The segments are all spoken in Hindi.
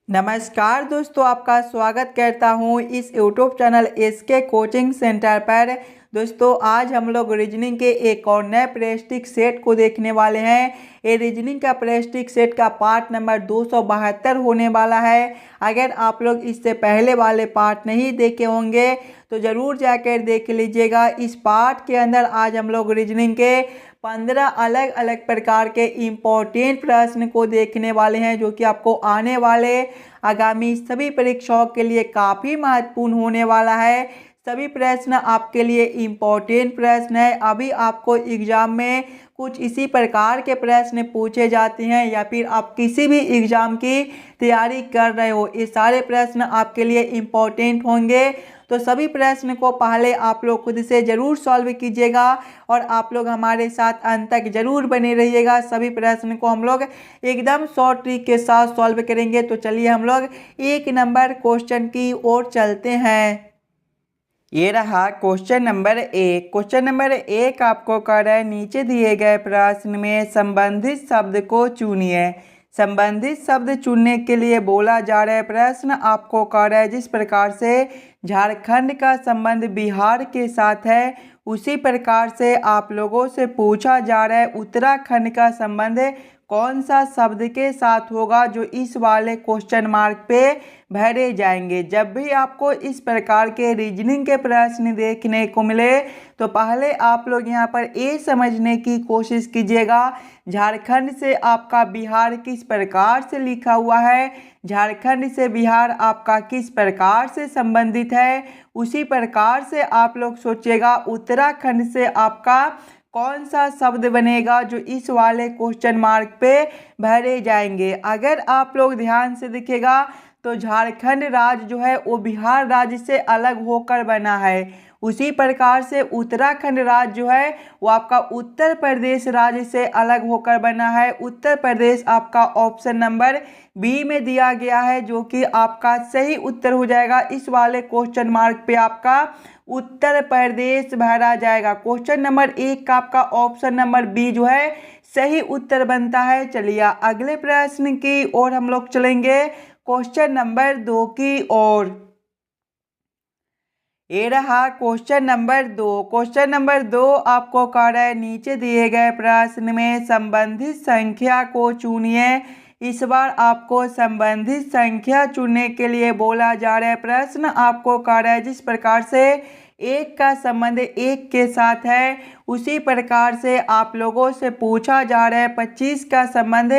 नमस्कार दोस्तों, आपका स्वागत करता हूं इस YouTube channel SK coaching centre पर। दोस्तों आज हम लोग रीजनिंग के एक और नए प्रेस्टिक सेट को देखने वाले हैं। ये रीजनिंग का प्रेस्टिक सेट का पार्ट नंबर 272 होने वाला है। अगर आप लोग इससे पहले वाले पार्ट नहीं देखे होंगे तो ज़रूर जाकर देख लीजिएगा। इस पार्ट के अंदर आज हम लोग रीजनिंग के 15 अलग अलग प्रकार के इम्पोर्टेंट प्रश्न को देखने वाले हैं, जो कि आपको आने वाले आगामी सभी परीक्षाओं के लिए काफ़ी महत्वपूर्ण होने वाला है। सभी प्रश्न आपके लिए इम्पोर्टेंट प्रश्न है। अभी आपको एग्जाम में कुछ इसी प्रकार के प्रश्न पूछे जाते हैं या फिर आप किसी भी एग्जाम की तैयारी कर रहे हो, ये सारे प्रश्न आपके लिए इम्पोर्टेंट होंगे। तो सभी प्रश्न को पहले आप लोग खुद से ज़रूर सॉल्व कीजिएगा और आप लोग हमारे साथ अंत तक ज़रूर बने रहिएगा। सभी प्रश्न को हम लोग एकदम शॉर्ट ट्रिक के साथ सॉल्व करेंगे। तो चलिए हम लोग 1 नंबर क्वेश्चन की ओर चलते हैं। ये रहा क्वेश्चन नंबर 1। क्वेश्चन नंबर 1 आपको कह रहा है नीचे दिए गए प्रश्न में संबंधित शब्द को चुनिए। संबंधित शब्द चुनने के लिए बोला जा रहा है। प्रश्न आपको कह रहा है जिस प्रकार से झारखंड का संबंध बिहार के साथ है, उसी प्रकार से आप लोगों से पूछा जा रहा है उत्तराखंड का संबंध कौन सा शब्द के साथ होगा, जो इस वाले क्वेश्चन मार्क पे भरे जाएंगे। जब भी आपको इस प्रकार के रीजनिंग के प्रश्न देखने को मिले तो पहले आप लोग यहाँ पर ये समझने की कोशिश कीजिएगा झारखंड से आपका बिहार किस प्रकार से लिखा हुआ है, झारखंड से बिहार आपका किस प्रकार से संबंधित है। उसी प्रकार से आप लोग सोचिएगा उत्तराखंड से आपका कौन सा शब्द बनेगा जो इस वाले क्वेश्चन मार्क पे भरे जाएंगे। अगर आप लोग ध्यान से देखिएगा तो झारखंड राज्य जो है वो बिहार राज्य से अलग होकर बना है। उसी प्रकार से उत्तराखंड राज्य जो है वो आपका उत्तर प्रदेश राज्य से अलग होकर बना है। उत्तर प्रदेश आपका ऑप्शन नंबर बी में दिया गया है, जो कि आपका सही उत्तर हो जाएगा। इस वाले क्वेश्चन मार्क पे आपका उत्तर प्रदेश भरा जाएगा। क्वेश्चन नंबर 1 का आपका ऑप्शन नंबर बी जो है सही उत्तर बनता है। चलिए अगले प्रश्न की ओर हम लोग चलेंगे, क्वेश्चन नंबर 2 की ओर। ये रहा क्वेश्चन नंबर 2। क्वेश्चन नंबर 2 आपको कह रहा है नीचे दिए गए प्रश्न में संबंधित संख्या को चुनिए। इस बार आपको संबंधित संख्या चुनने के लिए बोला जा रहा है। प्रश्न आपको कह रहा है जिस प्रकार से 1 का संबंध 1 के साथ है, उसी प्रकार से आप लोगों से पूछा जा रहा है 25 का संबंध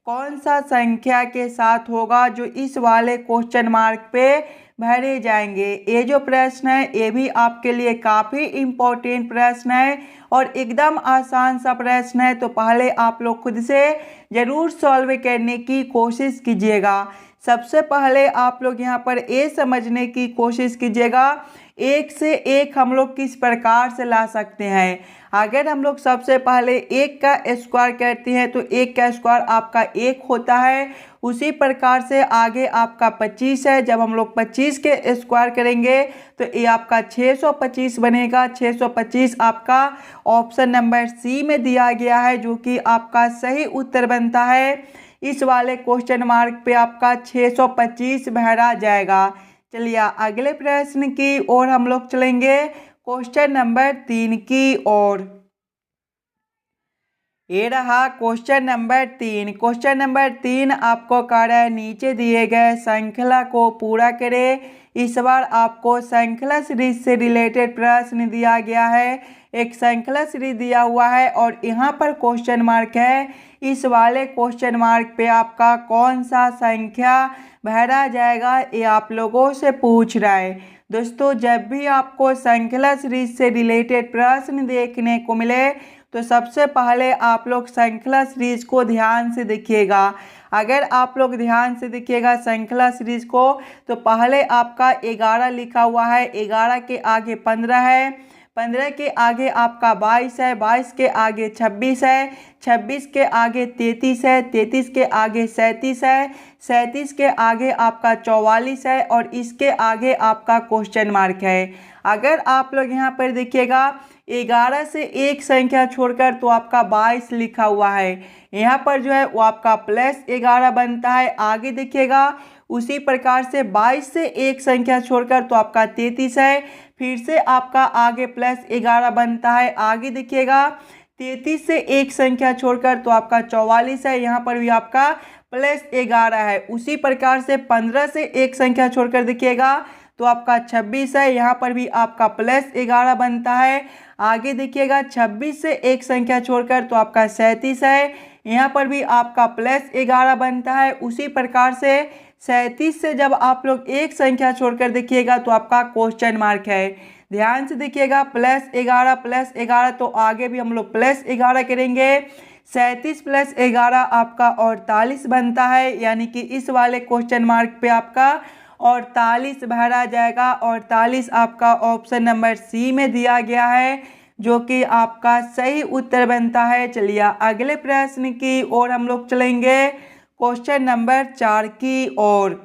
कौन सा संख्या के साथ होगा, जो इस वाले क्वेश्चन मार्क पे भरे जाएंगे। ये जो प्रश्न है ये भी आपके लिए काफ़ी इम्पोर्टेंट प्रश्न है और एकदम आसान सा प्रश्न है। तो पहले आप लोग खुद से ज़रूर सॉल्व करने की कोशिश कीजिएगा। सबसे पहले आप लोग यहाँ पर ये समझने की कोशिश कीजिएगा 1 से 1 हम लोग किस प्रकार से ला सकते हैं। अगर हम लोग सबसे पहले 1 का स्क्वायर करते हैं तो 1 का स्क्वायर आपका 1 होता है। उसी प्रकार से आगे आपका 25 है। जब हम लोग 25 के स्क्वायर करेंगे तो ये आपका 625 बनेगा। 625 आपका ऑप्शन नंबर सी में दिया गया है, जो कि आपका सही उत्तर बनता है। इस वाले क्वेश्चन मार्क पे आपका 625 भरा जाएगा। चलिए अगले प्रश्न की ओर हम लोग चलेंगे, क्वेश्चन नंबर 3 की ओर। ये रहा क्वेश्चन नंबर 3। क्वेश्चन नंबर 3 आपको कह रहा है नीचे दिए गए श्रृंखला को पूरा करें। इस बार आपको श्रृंखला सीरीज से रिलेटेड प्रश्न दिया गया है। एक श्रृंखला सीरीज दिया हुआ है और यहाँ पर क्वेश्चन मार्क है। इस वाले क्वेश्चन मार्क पे आपका कौन सा संख्या भरा जाएगा, ये आप लोगों से पूछ रहा है। दोस्तों जब भी आपको श्रृंखला सीरीज से रिलेटेड प्रश्न देखने को मिले तो सबसे पहले आप लोग श्रृंखला सीरीज को ध्यान से देखिएगा। अगर आप लोग ध्यान से देखिएगा श्रृंखला सीरीज को तो पहले आपका 11 लिखा हुआ है, 11 के आगे 15 है, 15 के आगे आपका 22 है, 22 के आगे 26 है, 26 के आगे 33 है, 33 के आगे 37 है, 37 के आगे आपका 44 है और इसके आगे आपका क्वेश्चन मार्क है। अगर आप लोग यहाँ पर देखिएगा 11 से एक संख्या छोड़कर तो आपका 22 लिखा हुआ है। यहाँ पर जो है वो आपका +11 बनता है। आगे देखिएगा उसी प्रकार से 22 से एक संख्या छोड़कर तो आपका 33 है। फिर से आपका आगे +11 बनता है। आगे देखिएगा 33 से एक संख्या छोड़कर तो आपका 44 है। यहाँ पर भी आपका +11 है। उसी प्रकार से 15 से एक संख्या छोड़कर देखिएगा तो आपका 26 है। यहाँ पर भी आपका +11 बनता है। आगे देखिएगा 26 से एक संख्या छोड़कर तो आपका 37 है। यहाँ पर भी आपका +11 बनता है। उसी प्रकार से 37 से जब आप लोग एक संख्या छोड़कर देखिएगा तो आपका क्वेश्चन मार्क है। ध्यान से देखिएगा +11 तो आगे भी हम लोग +11 करेंगे। 37 + 11 आपका 48 बनता है, यानी कि इस वाले क्वेश्चन मार्क पे आपका 48 भरा जाएगा। 48 आपका ऑप्शन नंबर सी में दिया गया है, जो कि आपका सही उत्तर बनता है। चलिए अगले प्रश्न की ओर हम लोग चलेंगे, क्वेश्चन नंबर 4 की ओर।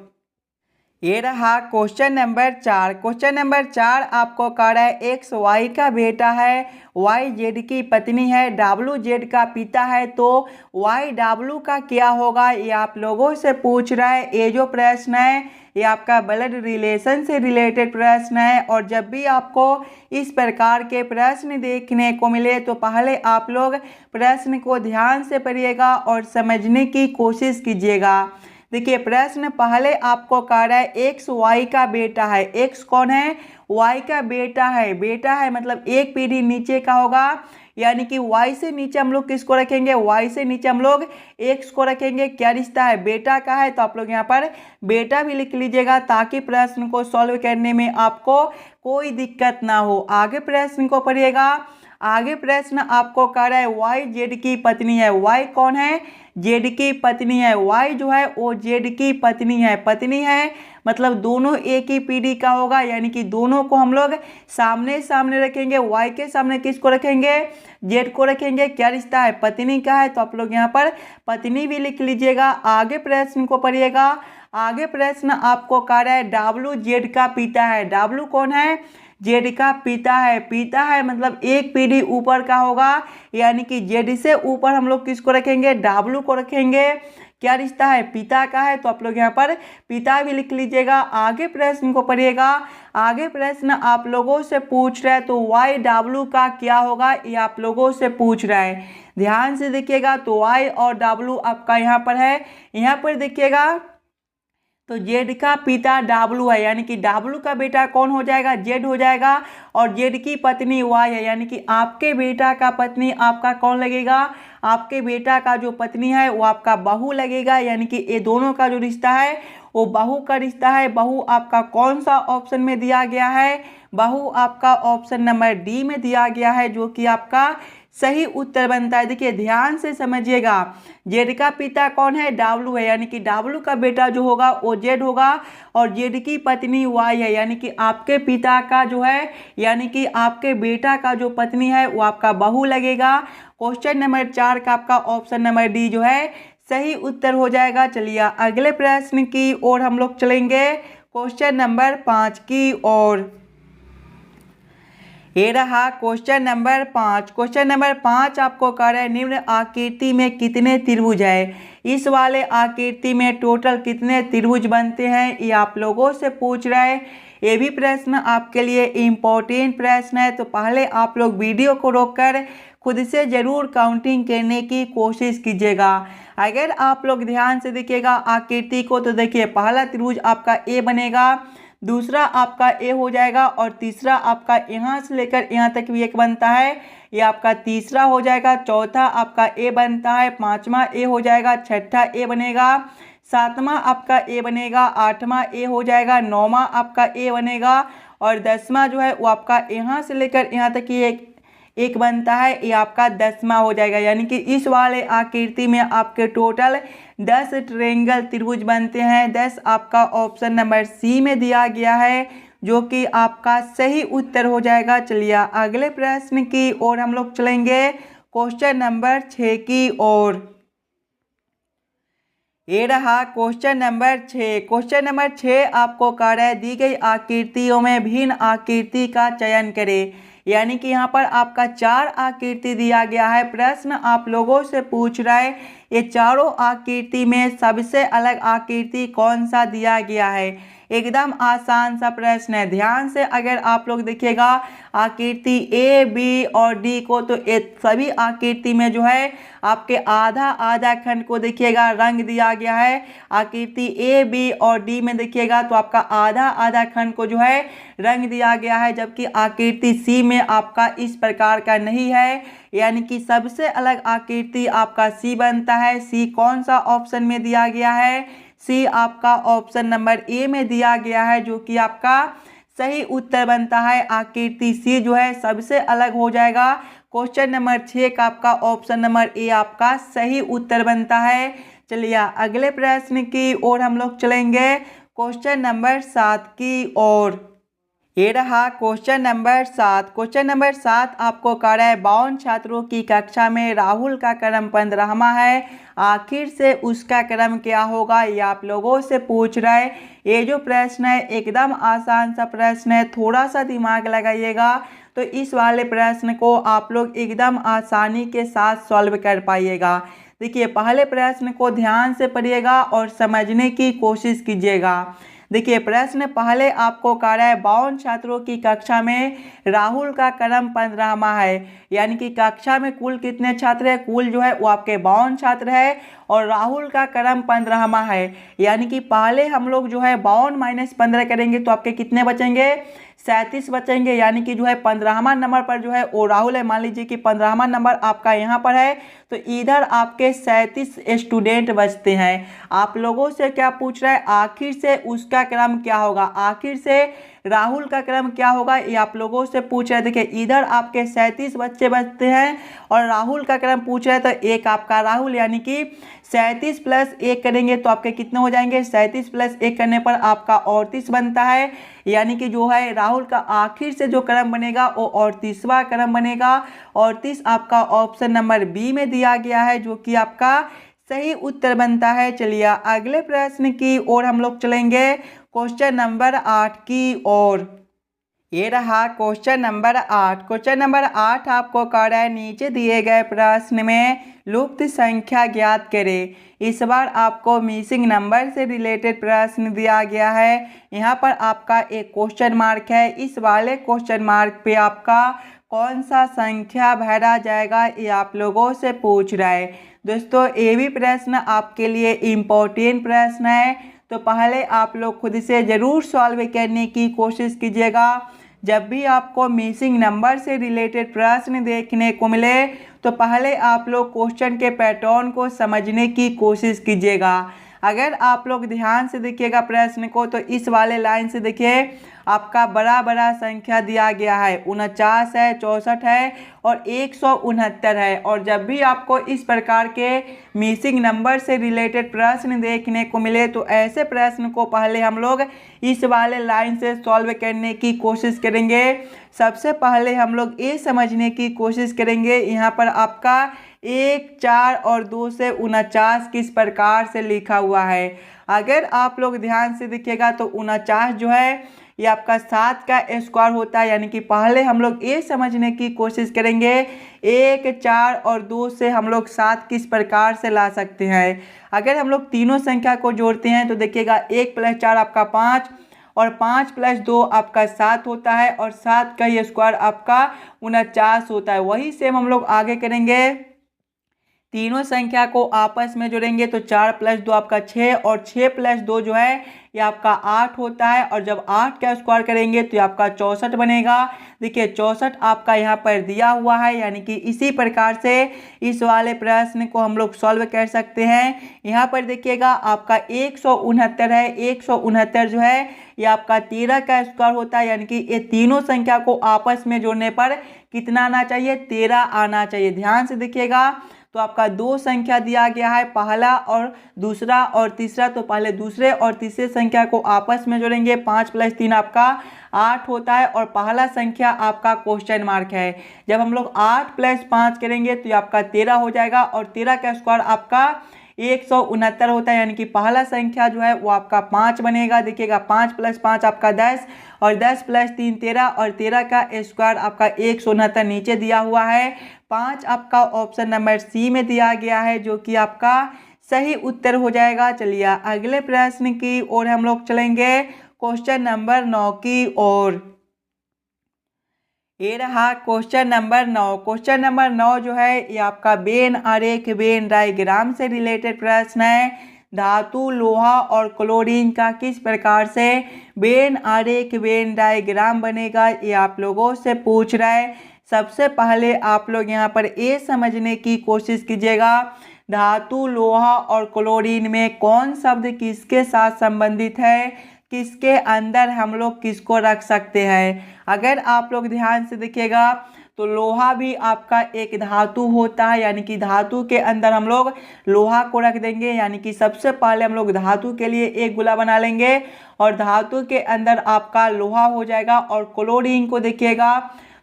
ये रहा क्वेश्चन नंबर 4। क्वेश्चन नंबर 4 आपको कह रहा है एक्स वाई का बेटा है, वाई जेड की पत्नी है, डब्लू जेड का पिता है, तो वाई डब्लू का क्या होगा, ये आप लोगों से पूछ रहा है। ये जो प्रश्न है ये आपका ब्लड रिलेशन से रिलेटेड प्रश्न है। और जब भी आपको इस प्रकार के प्रश्न देखने को मिले तो पहले आप लोग प्रश्न को ध्यान से पढ़िएगा और समझने की कोशिश कीजिएगा। देखिए प्रश्न पहले आपको कह रहा है एक्स वाई का बेटा है। एक्स कौन है, वाई का बेटा है। बेटा है मतलब एक पीढ़ी नीचे का होगा, यानी कि वाई से नीचे हम लोग किसको रखेंगे, वाई से नीचे हम लोग एक्स को रखेंगे। क्या रिश्ता है, बेटा का है, तो आप लोग यहाँ पर बेटा भी लिख लीजिएगा ताकि प्रश्न को सॉल्व करने में आपको कोई दिक्कत ना हो। आगे प्रश्न को पढ़िएगा। आगे प्रश्न आपको कह रहा है वाई जेड की पत्नी है। वाई कौन है, जेड की पत्नी है। वाई जो है वो जेड की पत्नी है। पत्नी है मतलब दोनों एक ही पीढ़ी का होगा, यानी कि दोनों को हम लोग सामने सामने रखेंगे। वाई के सामने किसको रखेंगे, जेड को रखेंगे। क्या रिश्ता है, पत्नी का है, तो आप लोग यहाँ पर पत्नी भी लिख लीजिएगा। आगे प्रश्न को पढ़िएगा। आगे प्रश्न आपको कह रहा है डब्लू जेड का पिता है। डब्लू कौन है, जेड का पिता है। पिता है मतलब एक पीढ़ी ऊपर का होगा, यानी कि जेड से ऊपर हम लोग किसको रखेंगे, डब्लू को रखेंगे। क्या रिश्ता है, पिता का है, तो आप लोग यहाँ पर पिता भी लिख लीजिएगा। आगे प्रश्न को पढ़िएगा। आगे प्रश्न आप लोगों से पूछ रहा है तो वाई डब्लू का क्या होगा, ये आप लोगों से पूछ रहा है। ध्यान से देखिएगा। तो वाई और डब्लू आपका यहाँ पर है। यहाँ पर देखिएगा तो जेड का पिता डब्लू है, यानी कि डब्लू का बेटा कौन हो जाएगा, जेड हो जाएगा। और जेड की पत्नी वाई है, यानी कि आपके बेटा का पत्नी आपका कौन लगेगा, आपके बेटा का जो पत्नी है वो आपका बहू लगेगा। यानी कि ये दोनों का जो रिश्ता है वो बहू का रिश्ता है। बहू आपका कौन सा ऑप्शन में दिया गया है, बहू आपका ऑप्शन नंबर डी में दिया गया है, जो कि आपका सही उत्तर बनता है। देखिए ध्यान से समझिएगा। जेड का पिता कौन है, डब्लू है, यानी कि डब्लू का बेटा जो होगा वो जेड होगा। और जेड की पत्नी वाई है, यानी कि आपके पिता का जो है, यानी कि आपके बेटा का जो पत्नी है वो आपका बहू लगेगा। क्वेश्चन नंबर 4 का आपका ऑप्शन नंबर डी जो है सही उत्तर हो जाएगा। चलिए अगले प्रश्न की ओर हम लोग चलेंगे, क्वेश्चन नंबर 5 की ओर। ये रहा क्वेश्चन नंबर 5। क्वेश्चन नंबर 5 आपको कह रहा है निम्न आकृति में कितने त्रिभुज है। इस वाले आकृति में टोटल कितने त्रिभुज बनते हैं, ये आप लोगों से पूछ रहा है। ये भी प्रश्न आपके लिए इम्पोर्टेंट प्रश्न है, तो पहले आप लोग वीडियो को रोककर खुद से ज़रूर काउंटिंग करने की कोशिश कीजिएगा। अगर आप लोग ध्यान से देखिएगा आकृति को तो देखिए पहला त्रिभुज आपका ए बनेगा, दूसरा आपका ए हो जाएगा, और तीसरा आपका यहाँ से लेकर यहाँ तक भी एक बनता है, ये आपका तीसरा हो जाएगा। चौथा आपका ए बनता है, पांचवा ए हो जाएगा, छठा ए बनेगा, सातवां आपका ए बनेगा, आठवां ए हो जाएगा, नौवां आपका ए बनेगा, और 10वां जो है वो आपका यहाँ से लेकर यहाँ तक ये एक बनता है, ये आपका 10वां हो जाएगा। यानी कि इस वाले आकृति में आपके टोटल 10 ट्रायंगल त्रिभुज बनते हैं। 10 आपका ऑप्शन नंबर सी में दिया गया है, जो कि आपका सही उत्तर हो जाएगा। चलिए अगले प्रश्न की ओर हम लोग चलेंगे, क्वेश्चन नंबर 6 की ओर। ये रहा क्वेश्चन नंबर 6। क्वेश्चन नंबर 6 आपको कह रहा है दी गई आकृतियों में भिन्न आकृति का चयन करें। यानी कि यहाँ पर आपका 4 आकृति दिया गया है। प्रश्न आप लोगों से पूछ रहा है ये चारों आकृति में सबसे अलग आकृति कौन सा दिया गया है। एकदम आसान सा प्रश्न है। ध्यान से अगर आप लोग देखिएगा आकृति ए बी और डी को, तो सभी आकृति में जो है आपके आधा आधा खंड को देखिएगा रंग दिया गया है। आकृति ए बी और डी में देखिएगा तो आपका आधा आधा खंड को जो है रंग दिया गया है, जबकि आकृति सी में आपका इस प्रकार का नहीं है। यानी कि सबसे अलग आकृति आपका सी बनता है। सी कौन सा ऑप्शन में दिया गया है? सी आपका ऑप्शन नंबर ए में दिया गया है, जो कि आपका सही उत्तर बनता है। आकृति सी जो है सबसे अलग हो जाएगा। क्वेश्चन नंबर 6 का आपका ऑप्शन नंबर ए आपका सही उत्तर बनता है। चलिए अगले प्रश्न की ओर हम लोग चलेंगे, क्वेश्चन नंबर 7 की ओर। ये रहा क्वेश्चन नंबर 7। क्वेश्चन नंबर 7 आपको कह रहा है 52 छात्रों की कक्षा में राहुल का क्रम 15वां है, आखिर से उसका क्रम क्या होगा, ये आप लोगों से पूछ रहा है। ये जो प्रश्न है एकदम आसान सा प्रश्न है, थोड़ा सा दिमाग लगाइएगा तो इस वाले प्रश्न को आप लोग एकदम आसानी के साथ सॉल्व कर पाइएगा। देखिए पहले प्रश्न को ध्यान से पढ़िएगा और समझने की कोशिश कीजिएगा। देखिए प्रश्न पहले आपको कह रहा है 52 छात्रों की कक्षा में राहुल का क्रम 15वां है, यानी कि कक्षा में कुल कितने छात्र हैं? कुल जो है वो आपके 52 छात्र है और राहुल का क्रम 15वां है। यानी कि पहले हम लोग जो है 52 - 15 करेंगे तो आपके कितने बचेंगे? 37 बचेंगे। यानी कि जो है 15वां नंबर पर जो है वो राहुल है। मान लीजिए कि 15वां नंबर आपका यहाँ पर है, तो इधर आपके 37 स्टूडेंट बचते हैं। आप लोगों से क्या पूछ रहा है? आखिर से उसका क्रम क्या होगा, आखिर से राहुल का क्रम क्या होगा, ये आप लोगों से पूछ रहे हैं। देखिए इधर आपके 37 बच्चे बचते हैं और राहुल का क्रम पूछ रहे हैं, तो एक आपका राहुल, यानी कि 37 + 1 करेंगे तो आपके कितने हो जाएंगे? 37 + 1 करने पर आपका 38 बनता है। यानी कि जो है राहुल का आखिर से जो क्रम बनेगा वो 38वां क्रम बनेगा। 38 आपका ऑप्शन नंबर बी में दिया गया है, जो कि आपका सही उत्तर बनता है। चलिए अगले प्रश्न की ओर हम लोग चलेंगे, क्वेश्चन नंबर 8 की ओर। ये रहा क्वेश्चन नंबर 8। क्वेश्चन नंबर 8 आपको कह रहा है नीचे दिए गए प्रश्न में लुप्त संख्या ज्ञात करें। इस बार आपको मिसिंग नंबर से रिलेटेड प्रश्न दिया गया है। यहाँ पर आपका एक क्वेश्चन मार्क है। इस वाले क्वेश्चन मार्क पे आपका कौन सा संख्या भरा जाएगा, ये आप लोगों से पूछ रहा है। दोस्तों ये भी प्रश्न आपके लिए इम्पोर्टेंट प्रश्न है, तो पहले आप लोग खुद से ज़रूर सॉल्व करने की कोशिश कीजिएगा। जब भी आपको मिसिंग नंबर से रिलेटेड प्रश्न देखने को मिले तो पहले आप लोग क्वेश्चन के पैटर्न को समझने की कोशिश कीजिएगा। अगर आप लोग ध्यान से देखिएगा प्रश्न को, तो इस वाले लाइन से देखिए आपका बड़ा बड़ा संख्या दिया गया है, 49 है, 64 है और 169 है। और जब भी आपको इस प्रकार के मिसिंग नंबर से रिलेटेड प्रश्न देखने को मिले तो ऐसे प्रश्न को पहले हम लोग इस वाले लाइन से सॉल्व करने की कोशिश करेंगे। सबसे पहले हम लोग ये समझने की कोशिश करेंगे यहाँ पर आपका 1, 4 और 2 से 49 किस प्रकार से लिखा हुआ है। अगर आप लोग ध्यान से देखिएगा तो 49 जो है ये आपका 7 का स्क्वायर होता है। यानी कि पहले हम लोग ये समझने की कोशिश करेंगे 1, 4 और 2 से हम लोग 7 किस प्रकार से ला सकते हैं। अगर हम लोग तीनों संख्या को जोड़ते हैं तो देखिएगा 1 + 4 आपका 5 और 5 + 2 आपका 7 होता है और 7 का ये स्क्वायर आपका 49 होता है। वही सेम हम लोग आगे करेंगे, तीनों संख्या को आपस में जोड़ेंगे तो 4 + 2 आपका 6 और 6 + 2 जो है ये आपका 8 होता है। और जब 8 का स्क्वायर करेंगे तो ये आपका 64 बनेगा। देखिए 64 आपका यहाँ पर दिया हुआ है। यानी कि इसी प्रकार से इस वाले प्रश्न को हम लोग सॉल्व कर सकते हैं। यहाँ पर देखिएगा आपका 169 है। 169 जो है ये आपका 13 का स्क्वायर होता है। यानी कि ये तीनों संख्या को आपस में जोड़ने पर कितना आना चाहिए? 13 आना चाहिए। ध्यान से देखिएगा तो आपका 2 संख्या दिया गया है, पहला और दूसरा और तीसरा। तो पहले दूसरे और तीसरे संख्या को आपस में जोड़ेंगे, 5 + 3 आपका 8 होता है और पहला संख्या आपका क्वेश्चन मार्क है। जब हम लोग 8 + 5 करेंगे तो ये आपका 13 हो जाएगा और 13 का स्क्वायर आपका 169 होता है, यानी कि पहला संख्या जो है वो आपका 5 बनेगा। देखिएगा 5 + 5 आपका 10 और 10 + 3 13 और 13 का स्क्वायर आपका 169 नीचे दिया हुआ है। 5 आपका ऑप्शन नंबर सी में दिया गया है, जो कि आपका सही उत्तर हो जाएगा। चलिए अगले प्रश्न की ओर हम लोग चलेंगे, क्वेश्चन नंबर 9 की ओर। ये रहा क्वेश्चन नंबर 9। क्वेश्चन नंबर 9 जो है ये आपका वेन आरेख वेन डायग्राम से रिलेटेड प्रश्न है। धातु लोहा और क्लोरीन का किस प्रकार से वेन आरेख वेन डायग्राम बनेगा, ये आप लोगों से पूछ रहा है। सबसे पहले आप लोग यहाँ पर ये समझने की कोशिश कीजिएगा, धातु लोहा और क्लोरीन में कौन शब्द किसके साथ संबंधित है, किसके अंदर हम लोग किसको रख सकते हैं। अगर आप लोग ध्यान से देखिएगा तो लोहा भी आपका एक धातु होता है, यानी कि धातु के अंदर हम लोग लोहा को रख देंगे। यानी कि सबसे पहले हम लोग धातु के लिए एक गोला बना लेंगे और धातु के अंदर आपका लोहा हो जाएगा। और क्लोरीन को देखिएगा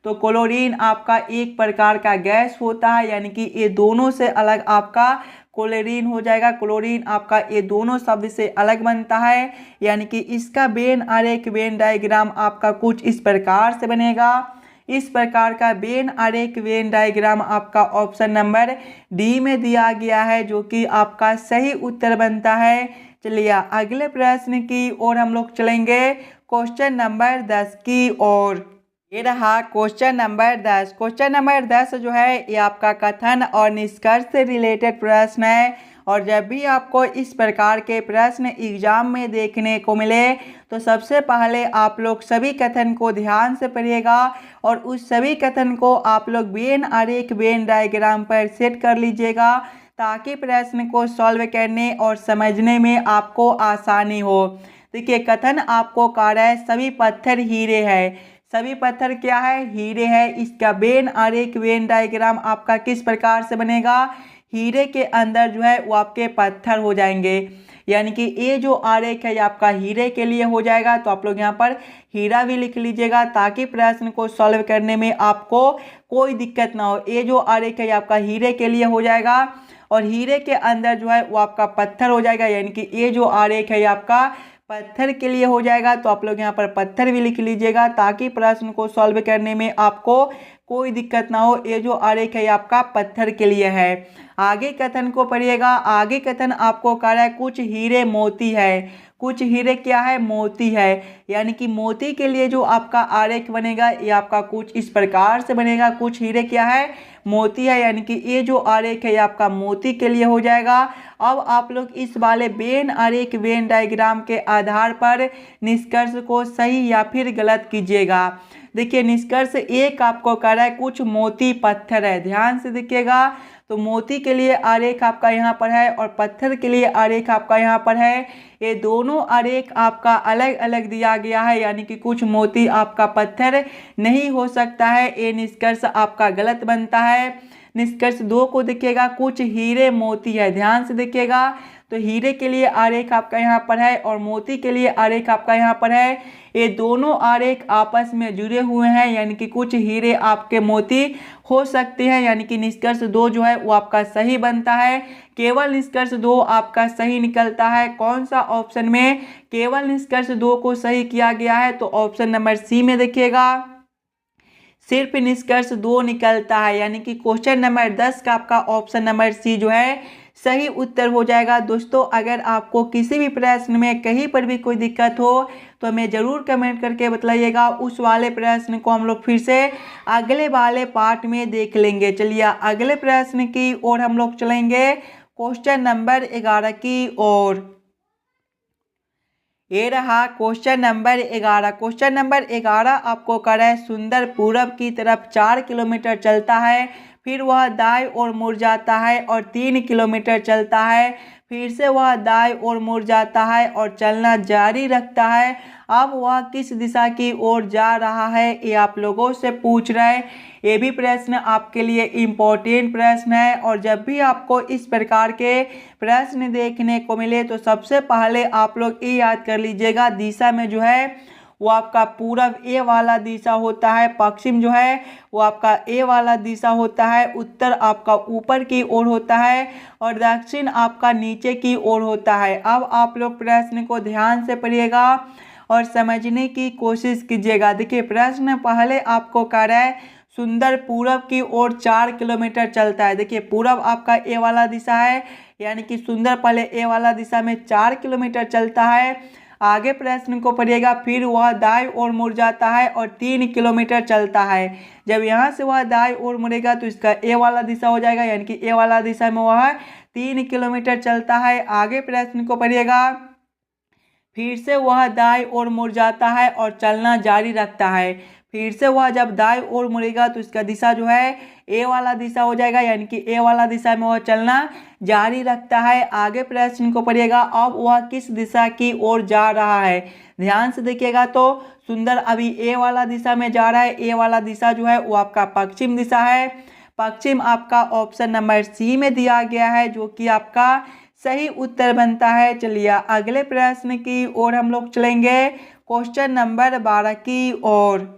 तो क्लोरीन आपका एक प्रकार का गैस होता है, यानी कि ये दोनों से अलग आपका क्लोरीन हो जाएगा। क्लोरीन आपका ये दोनों शब्द से अलग बनता है, यानी कि इसका वेन आरेख वेन डायग्राम आपका कुछ इस प्रकार से बनेगा। इस प्रकार का वेन आरेख वेन डायग्राम आपका ऑप्शन नंबर डी में दिया गया है, जो कि आपका सही उत्तर बनता है। चलिए अगले प्रश्न की ओर हम लोग चलेंगे, क्वेश्चन नंबर 10 की ओर। ये रहा क्वेश्चन नंबर 10। क्वेश्चन नंबर 10 जो है ये आपका कथन और निष्कर्ष से रिलेटेड प्रश्न है। और जब भी आपको इस प्रकार के प्रश्न एग्जाम में देखने को मिले तो सबसे पहले आप लोग सभी कथन को ध्यान से पढ़िएगा और उस सभी कथन को आप लोग वेन आरेख वेन डायग्राम पर सेट कर लीजिएगा, ताकि प्रश्न को सॉल्व करने और समझने में आपको आसानी हो। देखिए कथन आपको कह रहा है सभी पत्थर हीरे है। सभी पत्थर क्या है, हीरे है। इसका वेन आरेख वेन डायग्राम आपका किस प्रकार से बनेगा, हीरे के अंदर जो है वो आपके पत्थर हो जाएंगे। यानी कि ये जो आरेख है ये आपका हीरे के लिए हो जाएगा। तो आप लोग यहाँ पर हीरा भी लिख लीजिएगा, ताकि प्रश्न को सॉल्व करने में आपको कोई दिक्कत ना हो। ये जो आरेख है ये आपका हीरे के लिए हो जाएगा और हीरे के अंदर जो है वो आपका पत्थर हो जाएगा। यानी कि ये जो आरेख है ये आपका पत्थर के लिए हो जाएगा। तो आप लोग यहाँ पर पत्थर भी लिख लीजिएगा, ताकि प्रश्न को सॉल्व करने में आपको कोई दिक्कत ना हो। ये जो आरेख है आपका पत्थर के लिए है। आगे कथन को पढ़िएगा। आगे कथन आपको कह रहा है कुछ हीरे मोती है। कुछ हीरे क्या है, मोती है। यानी कि मोती के लिए जो आपका आरेख बनेगा ये आपका कुछ इस प्रकार से बनेगा। कुछ हीरे क्या है, मोती है। यानी कि ये जो आरेख है ये आपका मोती के लिए हो जाएगा। अब आप लोग इस वाले वेन आरेख वेन डायग्राम के आधार पर निष्कर्ष को सही या फिर गलत कीजिएगा। देखिए निष्कर्ष एक आपको कह रहा है कुछ मोती पत्थर है। ध्यान से देखिएगा, तो मोती के लिए आरेख आपका यहाँ पर है और पत्थर के लिए आरेख आपका यहाँ पर है। ये दोनों आरेख आपका अलग अलग दिया गया है, यानी कि कुछ मोती आपका पत्थर नहीं हो सकता है। ये निष्कर्ष आपका गलत बनता है। निष्कर्ष 2 को देखिएगा, कुछ हीरे मोती है। ध्यान से देखिएगा, तो हीरे के लिए आरेख आपका यहाँ पर है और मोती के लिए आरेख आपका यहाँ पर है। ये दोनों आरेख आपस में जुड़े हुए हैं, यानी कि कुछ हीरे आपके मोती हो सकते हैं। यानी कि निष्कर्ष 2 जो है वो आपका सही बनता है। केवल निष्कर्ष 2 आपका सही निकलता है। कौन सा ऑप्शन में केवल निष्कर्ष 2 को सही किया गया है, तो ऑप्शन नंबर सी में देखिएगा सिर्फ निष्कर्ष 2 निकलता है। यानी कि क्वेश्चन नंबर 10 का आपका ऑप्शन नंबर सी जो है सही उत्तर हो जाएगा। दोस्तों अगर आपको किसी भी प्रश्न में कहीं पर भी कोई दिक्कत हो तो हमें ज़रूर कमेंट करके बताइएगा। उस वाले प्रश्न को हम लोग फिर से अगले वाले पार्ट में देख लेंगे। चलिए अगले प्रश्न की ओर हम लोग चलेंगे, क्वेश्चन नंबर 11 की ओर। ये रहा क्वेश्चन नंबर 11। क्वेश्चन नंबर 11 आपको कर रहा है सुंदर पूरब की तरफ 4 किलोमीटर चलता है, फिर वह दाएं ओर मुड़ जाता है और 3 किलोमीटर चलता है, फिर से वह दाएं ओर मुड़ जाता है और चलना जारी रखता है। अब वह किस दिशा की ओर जा रहा है, ये आप लोगों से पूछ रहा है। ये भी प्रश्न आपके लिए इम्पोर्टेंट प्रश्न है। और जब भी आपको इस प्रकार के प्रश्न देखने को मिले तो सबसे पहले आप लोग ये याद कर लीजिएगा, दिशा में जो है वो आपका पूरब ए वाला दिशा होता है, पश्चिम जो है वो आपका ए वाला दिशा होता है, उत्तर आपका ऊपर की ओर होता है और दक्षिण आपका नीचे की ओर होता है। अब आप लोग प्रश्न को ध्यान से पढ़िएगा और समझने की कोशिश कीजिएगा। देखिए प्रश्न पहले आपको कह रहा है सुंदर पूरब की ओर 4 किलोमीटर चलता है। देखिए पूरब आपका ए वाला दिशा है, यानी कि सुंदर पहले ए वाला दिशा में 4 किलोमीटर चलता है। आगे प्रश्न को पढ़िएगा, फिर वह दाईं ओर मुड़ जाता है और 3 किलोमीटर चलता है। जब यहाँ से वह दाईं ओर मुड़ेगा तो इसका ए वाला दिशा हो जाएगा, यानी कि ए वाला दिशा में वह 3 किलोमीटर चलता है। आगे प्रश्न को पढ़िएगा, फिर से वह दाईं ओर मुड़ जाता है और चलना जारी रखता है। फिर से वह जब दाईं ओर मुड़ेगा तो इसका दिशा जो है ए वाला दिशा हो जाएगा, यानी कि ए वाला दिशा में वह चलना जारी रखता है। आगे प्रश्न को पढ़िएगा, अब वह किस दिशा की ओर जा रहा है। ध्यान से देखिएगा तो सुंदर अभी ए वाला दिशा में जा रहा है। ए वाला दिशा जो है वो आपका पश्चिम दिशा है। पश्चिम आपका ऑप्शन नंबर सी में दिया गया है, जो कि आपका सही उत्तर बनता है। चलिए अगले प्रश्न की ओर हम लोग चलेंगे, क्वेश्चन नंबर 12 की ओर।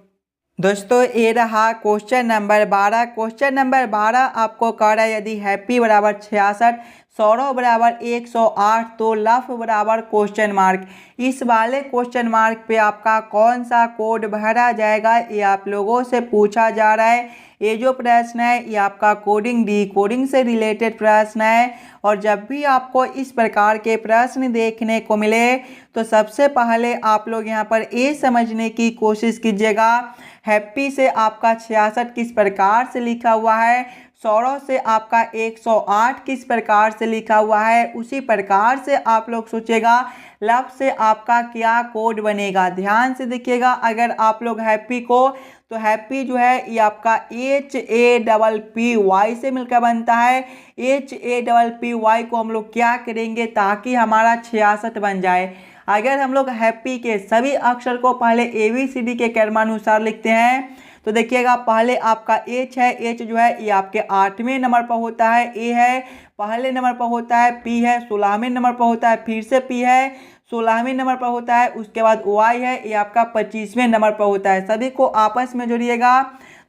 दोस्तों ये रहा क्वेश्चन नंबर 12। क्वेश्चन नंबर 12 आपको कह रहा है यदि हैप्पी बराबर 66, सौरव बराबर 108 तो लफ बराबर क्वेश्चन मार्क। इस वाले क्वेश्चन मार्क पे आपका कौन सा कोड भरा जाएगा, ये आप लोगों से पूछा जा रहा है। ये जो प्रश्न है ये आपका कोडिंग डिकोडिंग से रिलेटेड प्रश्न है। और जब भी आपको इस प्रकार के प्रश्न देखने को मिले तो सबसे पहले आप लोग यहाँ पर ये समझने की कोशिश कीजिएगा, हैप्पी से आपका 66 किस प्रकार से लिखा हुआ है, सौरव से आपका 108 किस प्रकार से लिखा हुआ है, उसी प्रकार से आप लोग सोचेगा लफ से आपका क्या कोड बनेगा। ध्यान से देखिएगा, अगर आप लोग हैप्पी को तो हैप्पी जो है ये आपका HAPPY से मिलकर बनता है। HAPPY को हम लोग क्या करेंगे ताकि हमारा 66 बन जाए। अगर हम लोग हैप्पी के सभी अक्षर को पहले ABCD के क्रमानुसार लिखते हैं तो देखिएगा पहले आपका H है, H जो है ये आपके 8वें नंबर पर होता है, A है पहले नंबर पर होता है, P है 16वें नंबर पर होता है, फिर से P है 16वें नंबर पर होता है, उसके बाद Y है ये आपका 25वें नंबर पर होता है। सभी को आपस में जोड़िएगा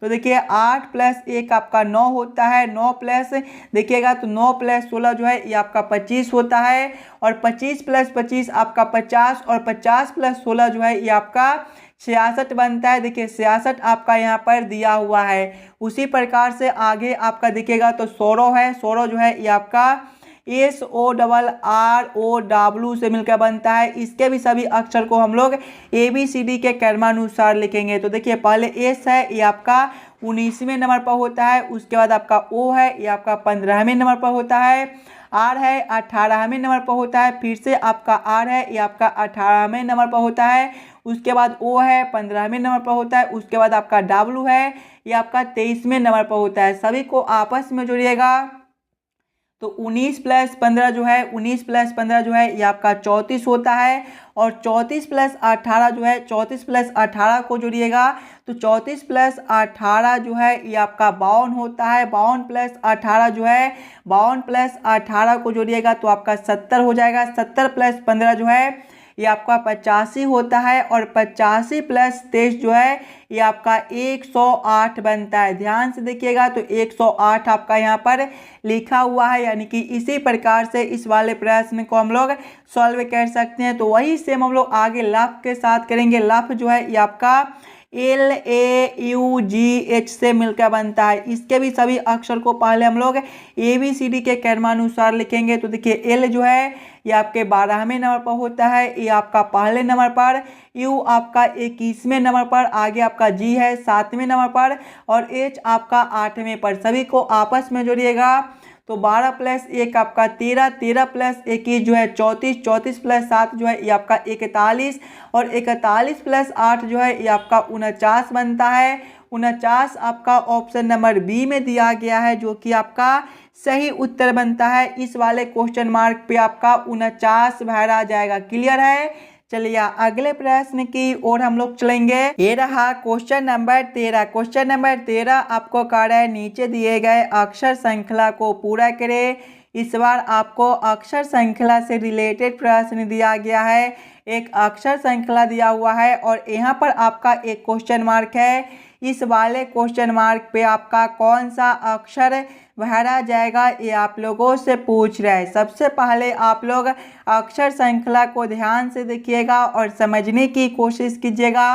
तो देखिए 8 प्लस 1 आपका 9 होता है, 9 प्लस देखिएगा तो 9 प्लस 16 जो है ये आपका 25 होता है और 25 प्लस 25 आपका 50 और 50 प्लस 16 जो है ये आपका 66 बनता है। देखिए 66 आपका यहाँ पर दिया हुआ है। उसी प्रकार से आगे आपका दिखेगा तो सौरव है, सौरव जो है ये आपका SORROW से मिलकर बनता है। इसके भी सभी अक्षर को हम लोग ABCD के क्रमानुसार लिखेंगे। तो देखिए पहले S है ये आपका 19वें नंबर पर होता है, उसके बाद आपका O है ये आपका 15वें नंबर पर होता है, R है 18वें नंबर पर होता है, फिर से आपका R है ये आपका 18वें नंबर पर होता है, उसके बाद O है 15वें नंबर पर होता है, उसके बाद आपका W है ये आपका 23वें नंबर पर होता है। सभी को आपस में जोड़िएगा तो 19 प्लस 15 जो है 19 प्लस 15 जो है ये आपका 34 होता है और 34 प्लस 18 जो है 34 प्लस 18 को जोड़िएगा तो 34 प्लस 18 जो है ये आपका 52 होता है। 52 प्लस 18 जो है 52 प्लस 18 को जोड़िएगा तो आपका 70 हो जाएगा। 70 प्लस 15 जो है ये आपका 85 होता है और 85 प्लस 23 जो है ये आपका 108 बनता है। ध्यान से देखिएगा तो 108 आपका यहाँ पर लिखा हुआ है, यानी कि इसी प्रकार से इस वाले प्रश्न को हम लोग सॉल्व कर सकते हैं। तो वही सेम हम लोग आगे लफ के साथ करेंगे। लफ जो है ये आपका LAUGH से मिलकर बनता है। इसके भी सभी अक्षर को पहले हम लोग ABCD के क्रमानुसार लिखेंगे। तो देखिए L जो है ये आपके 12वें नंबर पर होता है, ये आपका पहले नंबर पर, U आपका 21वें नंबर पर, आगे आपका G है 7वें नंबर पर और H आपका 8वें पर। सभी को आपस में जोड़िएगा तो 12 प्लस 1 आपका 13, 13 प्लस 21 जो है 34, 34 प्लस 7 जो है ये आपका 41 और 41 प्लस 8 जो है ये आपका 49 बनता है। 49 आपका ऑप्शन नंबर बी में दिया गया है, जो कि आपका सही उत्तर बनता है। इस वाले क्वेश्चन मार्क पे आपका 49 भरा जाएगा। क्लियर है। चलिए अगले प्रश्न की ओर हम लोग चलेंगे। ये रहा क्वेश्चन नंबर 13। क्वेश्चन नंबर 13 आपको कह रहा है नीचे दिए गए अक्षर श्रृंखला को पूरा करें। इस बार आपको अक्षर श्रृंखला से रिलेटेड प्रश्न दिया गया है। एक अक्षर श्रृंखला दिया हुआ है और यहाँ पर आपका एक क्वेश्चन मार्क है। इस वाले क्वेश्चन मार्क पे आपका कौन सा अक्षर भरा जाएगा ये आप लोगों से पूछ रहा है। सबसे पहले आप लोग अक्षर श्रृंखला को ध्यान से देखिएगा और समझने की कोशिश कीजिएगा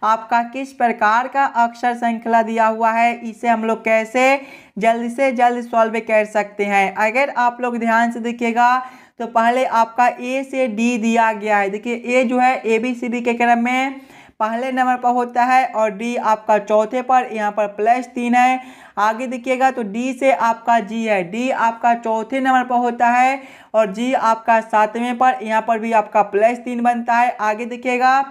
आपका किस प्रकार का अक्षर श्रृंखला दिया हुआ है, इसे हम लोग कैसे जल्द से जल्द सॉल्व कर सकते हैं। अगर आप लोग ध्यान से देखिएगा तो पहले आपका ए से डी दिया गया है। देखिए ए जो है ABCD के क्रम में पहले नंबर पर होता है और डी आपका चौथे पर, यहाँ पर +3 है। आगे देखिएगा तो डी से आपका जी है, डी आपका चौथे नंबर पर होता है और जी आपका 7वें पर, यहाँ पर भी आपका +3 बनता है। आगे देखिएगा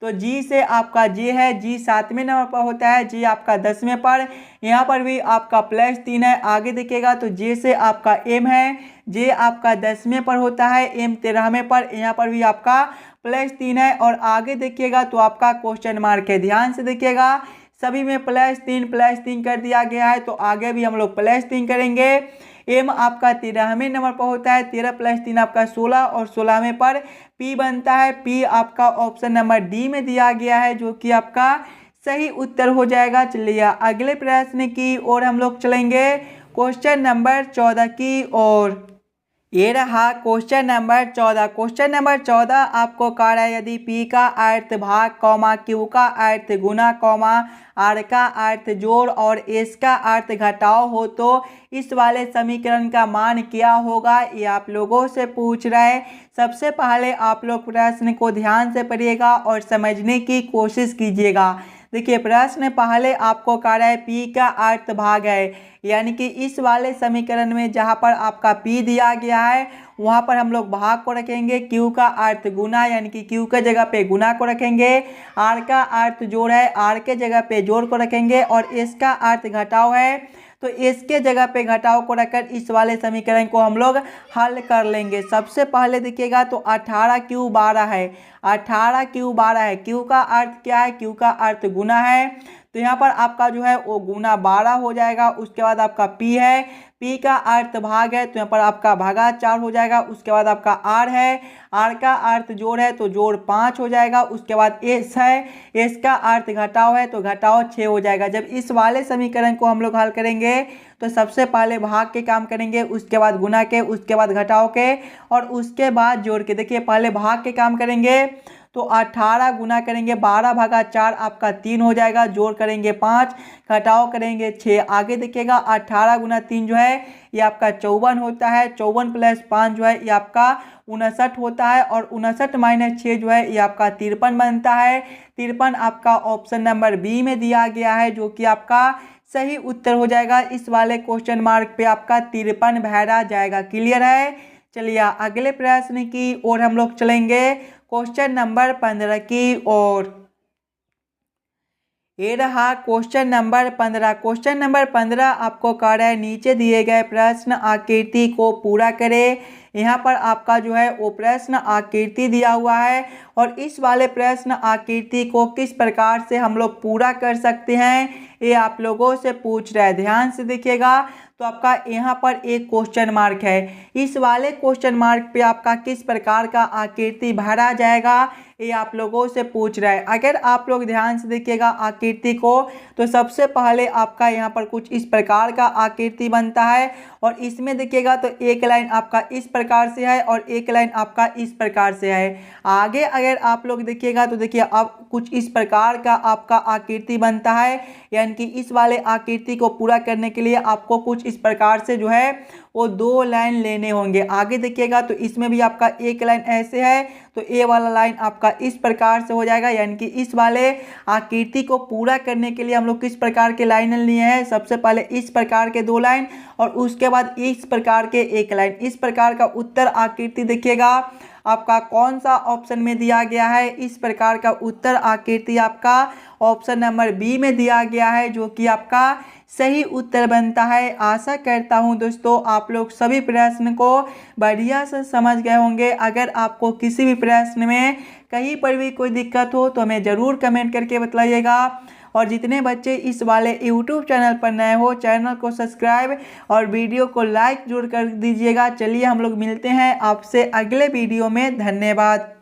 तो जी से आपका जे है, जी 7वें नंबर पर होता है, जी आपका 10वें पर, यहाँ पर भी आपका +3 है। आगे देखिएगा तो जे से आपका एम है, जे आपका 10वें पर होता है, एम 13वें पर, यहाँ पर भी आपका +3 है। और आगे देखिएगा तो आपका क्वेश्चन मार्क है, ध्यान से देखिएगा सभी में +3 कर दिया गया है, तो आगे भी हम लोग +3 करेंगे। एम आपका 13वें नंबर पर होता है, 13 + 3 आपका 16 और 16वें पर पी बनता है। पी आपका ऑप्शन नंबर डी में दिया गया है जो कि आपका सही उत्तर हो जाएगा। चलिए अगले प्रश्न की ओर हम लोग चलेंगे, क्वेश्चन नंबर 14 की ओर। ये रहा क्वेश्चन नंबर 14। क्वेश्चन नंबर 14 आपको कह रहा है यदि P का अर्थ भाग कॉमा Q का अर्थ गुना कॉमा R का अर्थ जोड़ और S का अर्थ घटाओ हो तो इस वाले समीकरण का मान क्या होगा, ये आप लोगों से पूछ रहा है। सबसे पहले आप लोग प्रश्न को ध्यान से पढ़िएगा और समझने की कोशिश कीजिएगा। देखिए प्रश्न पहले आपको कह रहा है P का अर्थ भाग है, यानी कि इस वाले समीकरण में जहाँ पर आपका P दिया गया है वहाँ पर हम लोग भाग को रखेंगे, Q का अर्थ गुना यानी कि Q के जगह पे गुना को रखेंगे, R का अर्थ जोड़ है, R के जगह पे जोड़ को रखेंगे और S का अर्थ घटाव है तो इसके जगह पे घटाव को रखकर इस वाले समीकरण को हम लोग हल कर लेंगे। सबसे पहले देखिएगा तो 18Q 12 है, 18Q 12 है। Q का अर्थ क्या है, Q का अर्थ गुना है, तो यहाँ पर आपका जो है वो गुना 12 हो जाएगा। उसके बाद आपका P है, P का अर्थ भाग है, तो यहाँ पर आपका भागा 4 हो जाएगा। उसके बाद आपका R है, R का अर्थ जोड़ है तो जोड़ 5 हो जाएगा। उसके बाद S है, S का अर्थ घटाव है तो घटाव 6 हो जाएगा। जब इस वाले समीकरण को हम लोग हल करेंगे तो सबसे पहले भाग के काम करेंगे, उसके बाद गुना के, उसके बाद घटाव के और उसके बाद जोड़ के। देखिए पहले भाग के काम करेंगे तो 18 गुना करेंगे 12 भागा 4 आपका 3 हो जाएगा, जोड़ करेंगे 5, घटाव करेंगे 6। आगे देखिएगा 18 गुना 3 जो है ये आपका 54 होता है, 54 + 5 जो है ये आपका 59 होता है और 59 - 6 जो है ये आपका 53 बनता है। 53 आपका ऑप्शन नंबर बी में दिया गया है जो कि आपका सही उत्तर हो जाएगा। इस वाले क्वेश्चन मार्क पे आपका 53 भरा जाएगा। क्लियर है। चलिए अगले प्रश्न की ओर हम लोग चलेंगे, क्वेश्चन नंबर 15 की ओर। ये रहा क्वेश्चन नंबर 15। क्वेश्चन नंबर 15 आपको कह रहा है नीचे दिए गए प्रश्न आकृति को पूरा करें। यहाँ पर आपका जो है वो प्रश्न आकृति दिया हुआ है और इस वाले प्रश्न आकृति को किस प्रकार से हम लोग पूरा कर सकते हैं ये आप लोगों से पूछ रहा है। ध्यान से देखिएगा तो आपका यहाँ पर एक क्वेश्चन मार्क है, इस वाले क्वेश्चन मार्क पे आपका किस प्रकार का आकृति भरा जाएगा ये आप लोगों से पूछ रहा है। अगर आप लोग ध्यान से देखिएगा आकृति को तो सबसे पहले आपका यहाँ पर कुछ इस प्रकार का आकृति बनता है और इसमें देखिएगा तो एक लाइन आपका इस प्रकार से है और एक लाइन आपका इस प्रकार से है। आगे अगर आप लोग देखिएगा तो देखिए अब कुछ इस प्रकार का आपका आकृति बनता है, यानी कि इस वाले आकृति को पूरा करने के लिए आपको कुछ इस प्रकार से जो है वो 2 लाइन लेने होंगे। आगे देखिएगा तो इसमें भी आपका एक लाइन ऐसे है तो ए वाला लाइन आपका इस प्रकार से हो जाएगा, यानी कि इस वाले आकृति को पूरा करने के लिए हम लोग किस प्रकार के लाइन लिए हैं, सबसे पहले इस प्रकार के 2 लाइन और उसके बाद इस प्रकार के एक लाइन। इस प्रकार का उत्तर आकृति देखिएगा आपका कौन सा ऑप्शन में दिया गया है, इस प्रकार का उत्तर आकृति आपका ऑप्शन नंबर बी में दिया गया है जो कि आपका सही उत्तर बनता है। आशा करता हूं दोस्तों आप लोग सभी प्रश्न को बढ़िया से समझ गए होंगे। अगर आपको किसी भी प्रश्न में कहीं पर भी कोई दिक्कत हो तो हमें ज़रूर कमेंट करके बताइएगा और जितने बच्चे इस वाले YouTube चैनल पर नए हो चैनल को सब्सक्राइब और वीडियो को लाइक जरूर कर दीजिएगा। चलिए हम लोग मिलते हैं आपसे अगले वीडियो में। धन्यवाद।